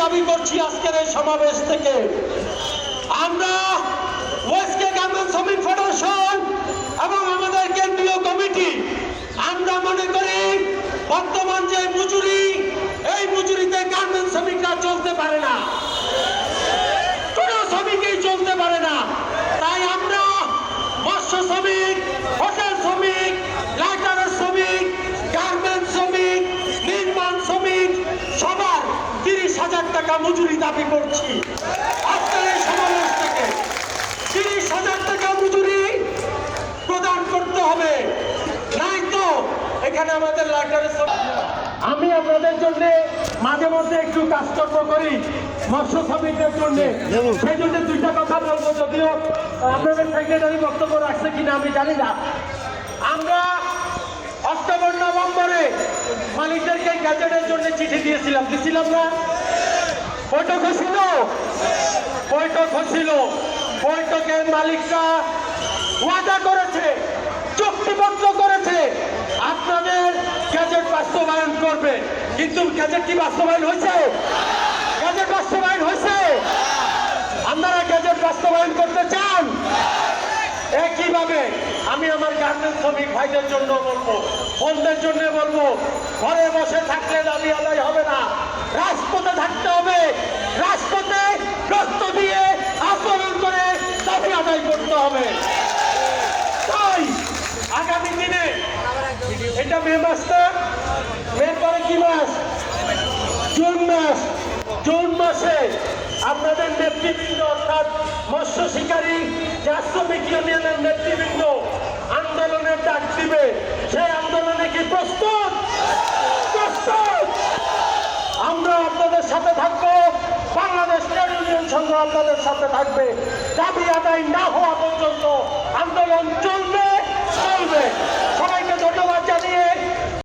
দাবি করছি আজকের এই সমাবেশ থেকে। আমরা ওয়েস্টকে গার্মেন্টস শ্রমিক ফেডারেশন এবং আমাদের কেন্দ্রীয় কমিটি আমরা মনে করি বর্তমান যে মজুরি, এই মজুরিতে গার্মেন্টস শ্রমিকরা চলতে পারে না, কোনো শ্রমিকই চলতে পারে না। তাই আমরা মৎস্য শ্রমিক, হোটেল শ্রমিক, লাইটারের শ্রমিক, গার্মেন্টস শ্রমিক, নির্মাণ শ্রমিক সবার 30,000 টাকা মজুরি দাবি করছি আজকের এই সমাবেশ থেকে। 30,000 টাকা মজুরি প্রদান করতে হবে, নাই তো এখানে আমাদের লাইটারের আমি আপনাদের জন্য মাঝে মধ্যে একটু কাজকর্ম করি মৎস্য শ্রমিকদের জন্য, সেই জন্য দুইটা কথা বলবো, যদিও আপনাদের সেক্রেটারি বক্তব্য রাখছে কিনা আমি জানি না। আমরা অক্টোবর নভেম্বরে মালিকদেরকে গ্যাজেটের জন্য চিঠি দিয়েছিলাম না? বৈঠক হয়েছিল। বৈঠকে মালিকরা ওয়াদা করেছে, চুক্তিবদ্ধ করেছে আপনাদের গ্যাজেট বাস্তবায়ন করবে, কিন্তু গ্যাজেট কি বাস্তবায়ন হয়েছে? গ্যাজেট বাস্তবায়ন হয়েছে? আপনারা গ্যাজেট বাস্তবায়ন করতে চান? একইভাবে আমি আমার গার্মেন্টস শ্রমিক ভাইদের জন্য বলবো, বোনদের জন্য বলবো, ঘরে বসে থাকলে দাবি আদায় হবে না, রাজপথে থাকতে হবে। রাজপথে রক্ত দিয়ে আন্দোলন করে দাবি আদায় করতে হবে। তাই আগামী দিনে, এটা মে মাসটা, মের পরে কি মাস? জুন মাসে আপনাদের নেতৃবৃন্দ অর্থাৎ মৎস্য শিকারী শ্রমিক ইউনিয়নের নেতৃবৃন্দ আন্দোলনের ডাক দিবে। সেই আন্দোলনে কি প্রস্তুত? আমরা আপনাদের সাথে থাকবো, বাংলাদেশ ট্রেড ইউনিয়ন সংঘ আপনাদের সাথে থাকবে। দাবি আদায় না হওয়া পর্যন্ত আন্দোলন চলবে।